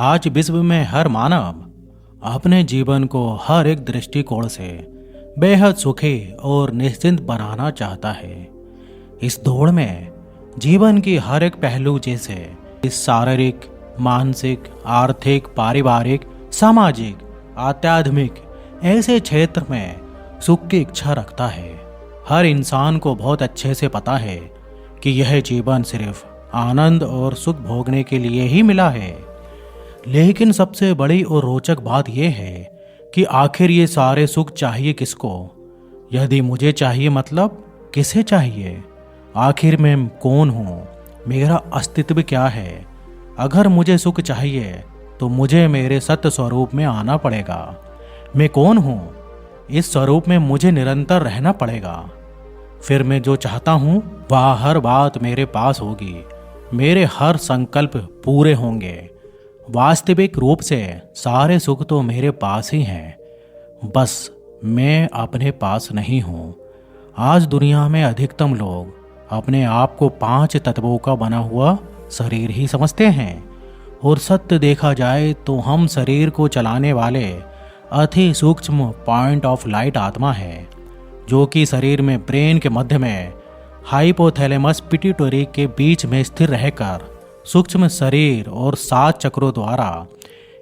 आज विश्व में हर मानव अपने जीवन को हर एक दृष्टिकोण से बेहद सुखी और निश्चिंत बनाना चाहता है। इस दौड़ में जीवन की हर एक पहलू जैसे इस शारीरिक, मानसिक, आर्थिक, पारिवारिक, सामाजिक, आध्यात्मिक ऐसे क्षेत्र में सुख की इच्छा रखता है। हर इंसान को बहुत अच्छे से पता है कि यह जीवन सिर्फ आनंद और सुख भोगने के लिए ही मिला है। लेकिन सबसे बड़ी और रोचक बात यह है कि आखिर ये सारे सुख चाहिए किसको? यदि मुझे चाहिए मतलब किसे चाहिए? आखिर मैं कौन हूँ? मेरा अस्तित्व क्या है? अगर मुझे सुख चाहिए तो मुझे मेरे सत्य स्वरूप में आना पड़ेगा। मैं कौन हूँ? इस स्वरूप में मुझे निरंतर रहना पड़ेगा। फिर मैं जो चाहता हूँ वह हर बात मेरे पास होगी। मेरे हर संकल्प पूरे होंगे। वास्तविक रूप से सारे सुख तो मेरे पास ही हैं, बस मैं अपने पास नहीं हूँ। आज दुनिया में अधिकतम लोग अपने आप को 5 तत्वों का बना हुआ शरीर ही समझते हैं। और सत्य देखा जाए तो हम शरीर को चलाने वाले अति सूक्ष्म पॉइंट ऑफ लाइट आत्मा है, जो कि शरीर में ब्रेन के मध्य में हाइपोथैलेमस पिट्यूटरी के बीच में स्थिर रहकर सूक्ष्म शरीर और 7 चक्रों द्वारा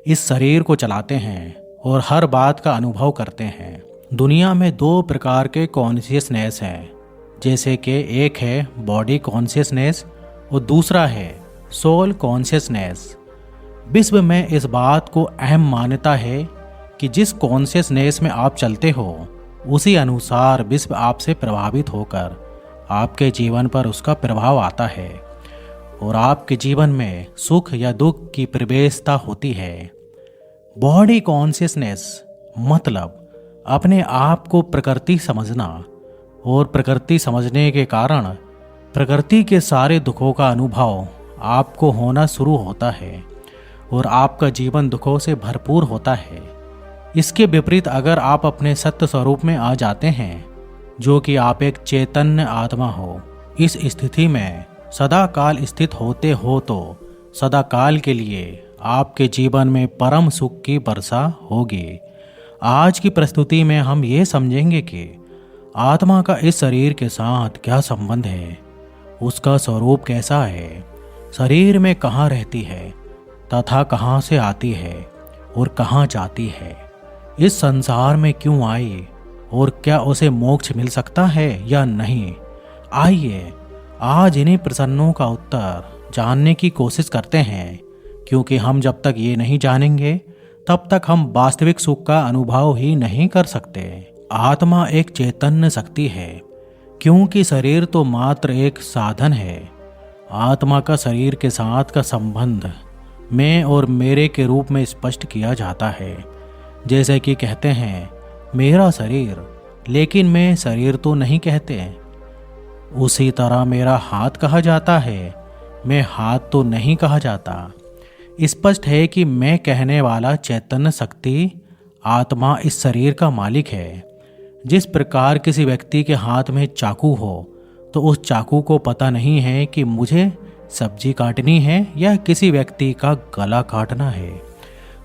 इस शरीर को चलाते हैं और हर बात का अनुभव करते हैं। दुनिया में 2 प्रकार के कॉन्शियसनेस हैं, जैसे कि एक है बॉडी कॉन्शियसनेस और दूसरा है सोल कॉन्शियसनेस। विश्व में इस बात को अहम मान्यता है कि जिस कॉन्शियसनेस में आप चलते हो उसी अनुसार विश्व आपसे प्रभावित होकर आपके जीवन पर उसका प्रभाव आता है और आपके जीवन में सुख या दुख की प्रवेशता होती है। बॉडी कॉन्शियसनेस मतलब अपने आप को प्रकृति समझना और प्रकृति समझने के कारण प्रकृति के सारे दुखों का अनुभव आपको होना शुरू होता है और आपका जीवन दुखों से भरपूर होता है। इसके विपरीत अगर आप अपने सत्य स्वरूप में आ जाते हैं, जो कि आप एक चैतन्य आत्मा हो, इस स्थिति में सदा काल स्थित होते हो तो सदा काल के लिए आपके जीवन में परम सुख की वर्षा होगी। आज की प्रस्तुति में हम ये समझेंगे कि आत्मा का इस शरीर के साथ क्या संबंध है, उसका स्वरूप कैसा है, शरीर में कहाँ रहती है तथा कहाँ से आती है और कहाँ जाती है, इस संसार में क्यों आई और क्या उसे मोक्ष मिल सकता है या नहीं। आइए आज इन्हीं प्रश्नों का उत्तर जानने की कोशिश करते हैं, क्योंकि हम जब तक ये नहीं जानेंगे तब तक हम वास्तविक सुख का अनुभव ही नहीं कर सकते। आत्मा एक चैतन्य शक्ति है, क्योंकि शरीर तो मात्र एक साधन है। आत्मा का शरीर के साथ का संबंध मैं और मेरे के रूप में स्पष्ट किया जाता है। जैसे कि कहते हैं मेरा शरीर, लेकिन मैं शरीर तो नहीं कहते। उसी तरह मेरा हाथ कहा जाता है, मैं हाथ तो नहीं कहा जाता। स्पष्ट है कि मैं कहने वाला चैतन्य शक्ति आत्मा इस शरीर का मालिक है। जिस प्रकार किसी व्यक्ति के हाथ में चाकू हो तो उस चाकू को पता नहीं है कि मुझे सब्जी काटनी है या किसी व्यक्ति का गला काटना है,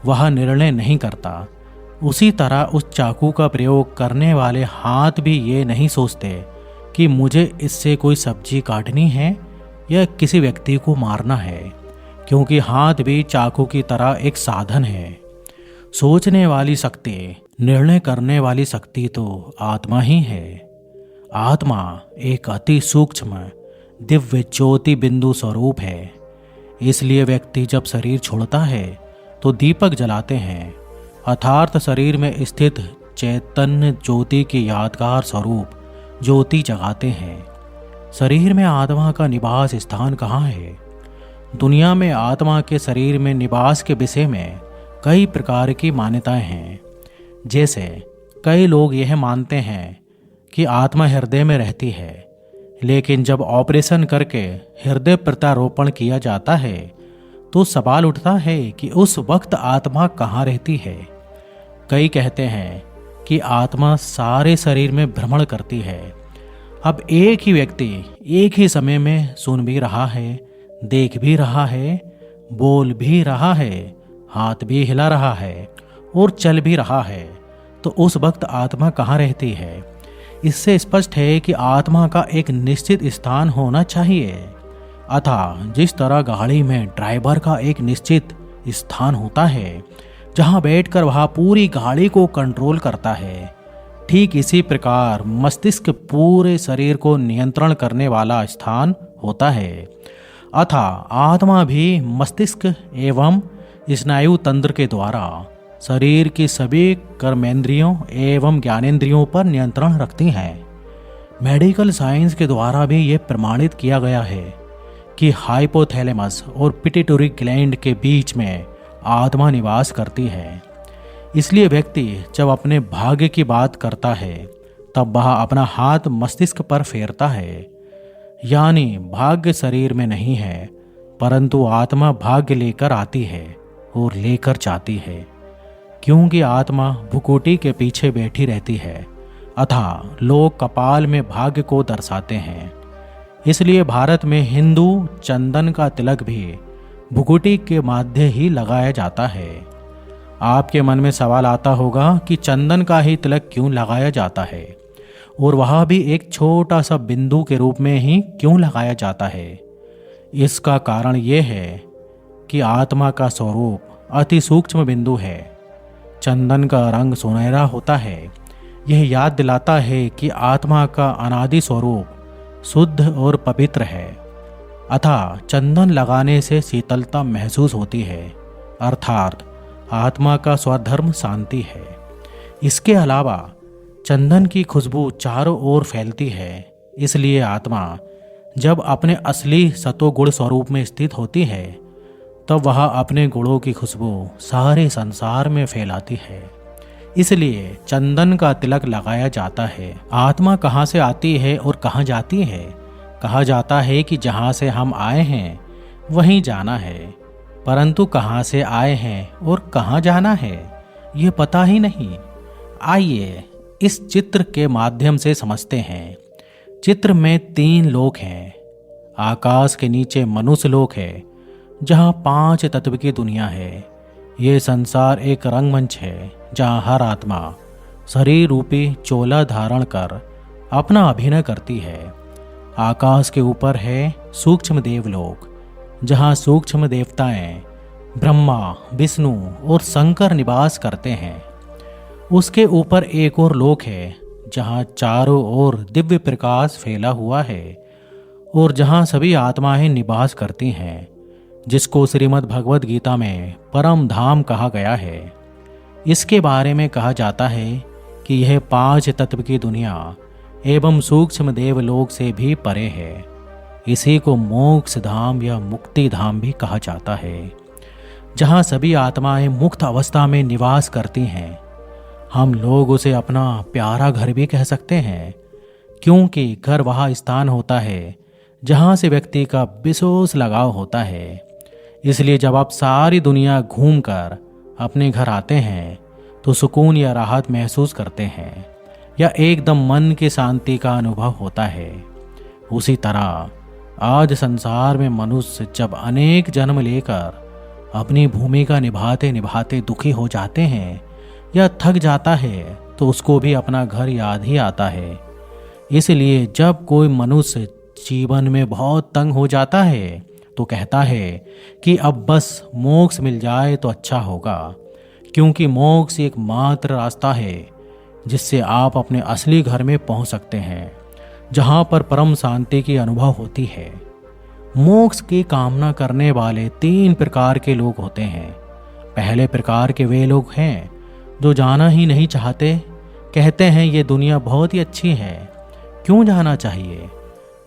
वह निर्णय नहीं करता। उसी तरह उस चाकू का प्रयोग करने वाले हाथ भी ये नहीं सोचते कि मुझे इससे कोई सब्जी काटनी है या किसी व्यक्ति को मारना है, क्योंकि हाथ भी चाकू की तरह एक साधन है। सोचने वाली शक्ति, निर्णय करने वाली शक्ति तो आत्मा ही है। आत्मा एक अति सूक्ष्म दिव्य ज्योति बिंदु स्वरूप है। इसलिए व्यक्ति जब शरीर छोड़ता है तो दीपक जलाते हैं, अर्थात शरीर में स्थित चैतन्य ज्योति के यादगार स्वरूप ज्योति जगाते हैं। शरीर में आत्मा का निवास स्थान कहाँ है? दुनिया में आत्मा के शरीर में निवास के विषय में कई प्रकार की मान्यताएं हैं। जैसे कई लोग यह मानते हैं कि आत्मा हृदय में रहती है, लेकिन जब ऑपरेशन करके हृदय प्रत्यारोपण किया जाता है तो सवाल उठता है कि उस वक्त आत्मा कहाँ रहती है। कई कहते हैं कि आत्मा सारे शरीर में भ्रमण करती है। अब एक ही व्यक्ति एक ही समय में सुन भी रहा है, देख भी रहा है, बोल भी रहा है, हाथ भी हिला रहा है और चल भी रहा है, तो उस वक्त आत्मा कहाँ रहती है? इससे स्पष्ट है कि आत्मा का एक निश्चित स्थान होना चाहिए। अतः जिस तरह गाड़ी में ड्राइवर का एक निश्चित स्थान होता है जहां बैठकर वह पूरी गाड़ी को कंट्रोल करता है, ठीक इसी प्रकार मस्तिष्क पूरे शरीर को नियंत्रण करने वाला स्थान होता है। अतः आत्मा भी मस्तिष्क एवं स्नायु तंत्र के द्वारा शरीर की सभी कर्मेंद्रियों एवं ज्ञानेंद्रियों पर नियंत्रण रखती हैं। मेडिकल साइंस के द्वारा भी ये प्रमाणित किया गया है कि हाइपोथैलेमस और पिट्यूटरी ग्लैंड के बीच में आत्मा निवास करती है। इसलिए व्यक्ति जब अपने भाग्य की बात करता है तब वह अपना हाथ मस्तिष्क पर फेरता है, यानी भाग्य शरीर में नहीं है, परंतु आत्मा भाग्य लेकर आती है और लेकर जाती है, क्योंकि आत्मा भुकुटी के पीछे बैठी रहती है। अतः लोग कपाल में भाग्य को दर्शाते हैं। इसलिए भारत में हिंदू चंदन का तिलक भी भुकुटी के माध्य ही लगाया जाता है। आपके मन में सवाल आता होगा कि चंदन का ही तिलक क्यों लगाया जाता है और वह भी एक छोटा सा बिंदु के रूप में ही क्यों लगाया जाता है? इसका कारण यह है कि आत्मा का स्वरूप अति सूक्ष्म बिंदु है। चंदन का रंग सुनहरा होता है। यह याद दिलाता है कि आत्मा का अनादि स्वरूप शुद्ध और पवित्र है। अतः चंदन लगाने से शीतलता महसूस होती है, अर्थात आत्मा का स्वधर्म शांति है। इसके अलावा चंदन की खुशबू चारों ओर फैलती है। इसलिए आत्मा जब अपने असली सतोगुण स्वरूप में स्थित होती है तब वह अपने गुणों की खुशबू सारे संसार में फैलाती है। इसलिए चंदन का तिलक लगाया जाता है। आत्मा कहाँ से आती है और कहाँ जाती है? कहा जाता है कि जहाँ से हम आए हैं वहीं जाना है, परंतु कहाँ से आए हैं और कहाँ जाना है ये पता ही नहीं। आइए इस चित्र के माध्यम से समझते हैं। चित्र में 3 लोक हैं। आकाश के नीचे मनुष्य लोक है जहाँ 5 तत्व की दुनिया है। ये संसार एक रंगमंच है जहाँ हर आत्मा शरीर रूपी चोला धारण कर अपना अभिनय करती है। आकाश के ऊपर है सूक्ष्म देवलोक जहाँ सूक्ष्म देवताएं ब्रह्मा, विष्णु और शंकर निवास करते हैं। उसके ऊपर एक और लोक है जहाँ चारों ओर दिव्य प्रकाश फैला हुआ है और जहाँ सभी आत्माएं निवास करती हैं, जिसको श्रीमद् भगवद गीता में परम धाम कहा गया है। इसके बारे में कहा जाता है कि यह 5 तत्व की दुनिया एवं सूक्ष्म देवलोक से भी परे है। इसी को मोक्ष धाम या मुक्ति धाम भी कहा जाता है, जहाँ सभी आत्माएं मुक्त अवस्था में निवास करती हैं। हम लोग उसे अपना प्यारा घर भी कह सकते हैं, क्योंकि घर वह स्थान होता है जहाँ से व्यक्ति का विशेष लगाव होता है। इसलिए जब आप सारी दुनिया घूमकर अपने घर आते हैं तो सुकून या राहत महसूस करते हैं या एकदम मन की शांति का अनुभव होता है। उसी तरह आज संसार में मनुष्य जब अनेक जन्म लेकर अपनी भूमिका निभाते निभाते दुखी हो जाते हैं या थक जाता है तो उसको भी अपना घर याद ही आता है। इसलिए जब कोई मनुष्य जीवन में बहुत तंग हो जाता है तो कहता है कि अब बस मोक्ष मिल जाए तो अच्छा होगा, क्योंकि मोक्ष एकमात्र रास्ता है जिससे आप अपने असली घर में पहुंच सकते हैं, जहां पर परम शांति की अनुभव होती है। मोक्ष की कामना करने वाले 3 प्रकार के लोग होते हैं। पहले प्रकार के वे लोग हैं जो जाना ही नहीं चाहते, कहते हैं ये दुनिया बहुत ही अच्छी है, क्यों जाना चाहिए।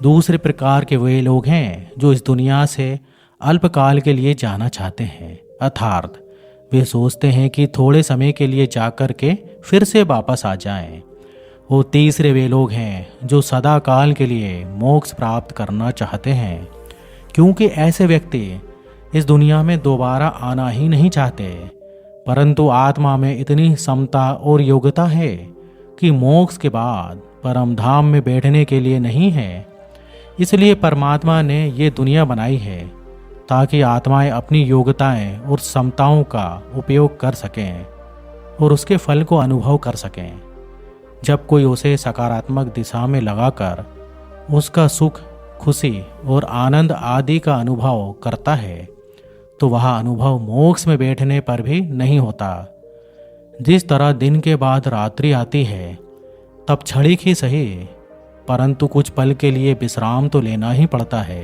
दूसरे प्रकार के वे लोग हैं जो इस दुनिया से अल्पकाल के लिए जाना चाहते हैं, अर्थात वे सोचते हैं कि थोड़े समय के लिए जाकर के फिर से वापस आ जाएं। वो तीसरे वे लोग हैं जो सदा काल के लिए मोक्ष प्राप्त करना चाहते हैं, क्योंकि ऐसे व्यक्ति इस दुनिया में दोबारा आना ही नहीं चाहते, परंतु आत्मा में इतनी समता और योग्यता है कि मोक्ष के बाद परम धाम में बैठने के लिए नहीं है। इसलिए परमात्मा ने ये दुनिया बनाई है ताकि आत्माएं अपनी योग्यताएं और क्षमताओं का उपयोग कर सकें और उसके फल को अनुभव कर सकें। जब कोई उसे सकारात्मक दिशा में लगाकर उसका सुख, खुशी और आनंद आदि का अनुभव करता है तो वह अनुभव मोक्ष में बैठने पर भी नहीं होता। जिस तरह दिन के बाद रात्रि आती है, तब क्षणिक ही सही परंतु कुछ पल के लिए विश्राम तो लेना ही पड़ता है,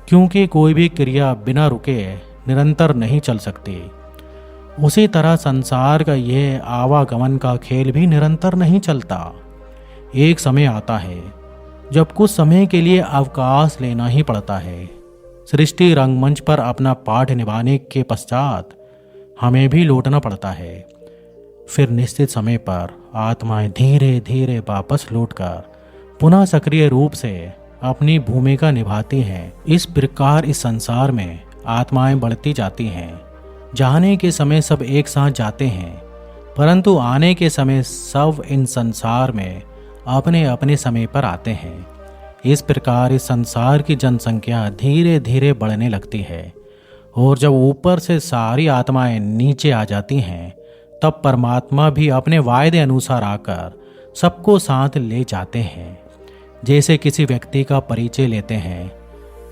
क्योंकि कोई भी क्रिया बिना रुके निरंतर नहीं चल सकती। उसी तरह संसार का यह आवागमन का खेल भी निरंतर नहीं चलता। एक समय आता है जब कुछ समय के लिए अवकाश लेना ही पड़ता है। सृष्टि रंगमंच पर अपना पाठ निभाने के पश्चात हमें भी लौटना पड़ता है। फिर निश्चित समय पर आत्माएं धीरे धीरे वापस लौटकर पुनः सक्रिय रूप से अपनी भूमिका निभाती हैं। इस प्रकार इस संसार में आत्माएं बढ़ती जाती हैं। जाने के समय सब एक साथ जाते हैं, परंतु आने के समय सब इन संसार में अपने अपने समय पर आते हैं। इस प्रकार इस संसार की जनसंख्या धीरे धीरे बढ़ने लगती है और जब ऊपर से सारी आत्माएं नीचे आ जाती हैं, तब परमात्मा भी अपने वायदे अनुसार आकर सबको साथ ले जाते हैं। जैसे किसी व्यक्ति का परिचय लेते हैं,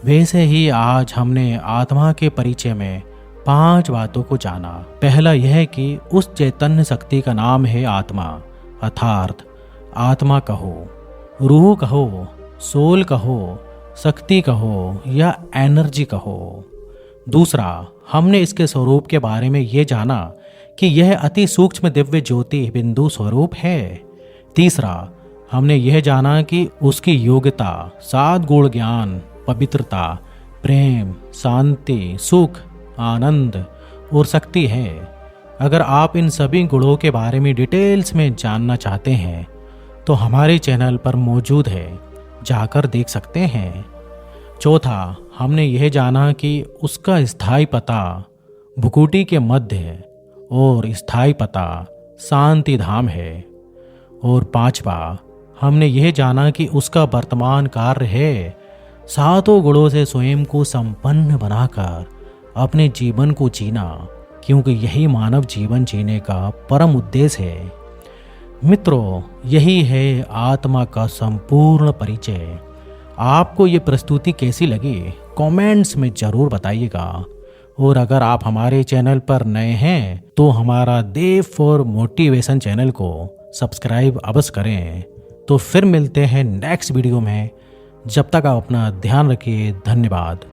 वैसे ही आज हमने आत्मा के परिचय में 5 बातों को जाना। पहला यह कि उस चैतन्य शक्ति का नाम है आत्मा, अर्थात आत्मा कहो, रूह कहो, सोल कहो, शक्ति कहो या एनर्जी कहो। दूसरा, हमने इसके स्वरूप के बारे में ये जाना कि यह अति सूक्ष्म दिव्य ज्योति बिंदु स्वरूप है। तीसरा, हमने यह जाना कि उसकी योग्यता 7 गुण ज्ञान, पवित्रता, प्रेम, शांति, सुख, आनंद और शक्ति है। अगर आप इन सभी गुणों के बारे में डिटेल्स में जानना चाहते हैं तो हमारे चैनल पर मौजूद है, जाकर देख सकते हैं। चौथा, हमने यह जाना कि उसका स्थायी पता भुकुटी के मध्य और स्थायी पता शांति धाम है। और पांचवा, हमने यह जाना कि उसका वर्तमान कार्य है 7 गुणों से स्वयं को संपन्न बनाकर अपने जीवन को जीना, क्योंकि यही मानव जीवन जीने का परम उद्देश्य है। मित्रों, यही है आत्मा का संपूर्ण परिचय। आपको ये प्रस्तुति कैसी लगी कमेंट्स में ज़रूर बताइएगा। और अगर आप हमारे चैनल पर नए हैं तो हमारा देव फॉर मोटिवेशन चैनल को सब्सक्राइब अवश्य करें। तो फिर मिलते हैं नेक्स्ट वीडियो में। जब तक आप अपना ध्यान रखिए। धन्यवाद।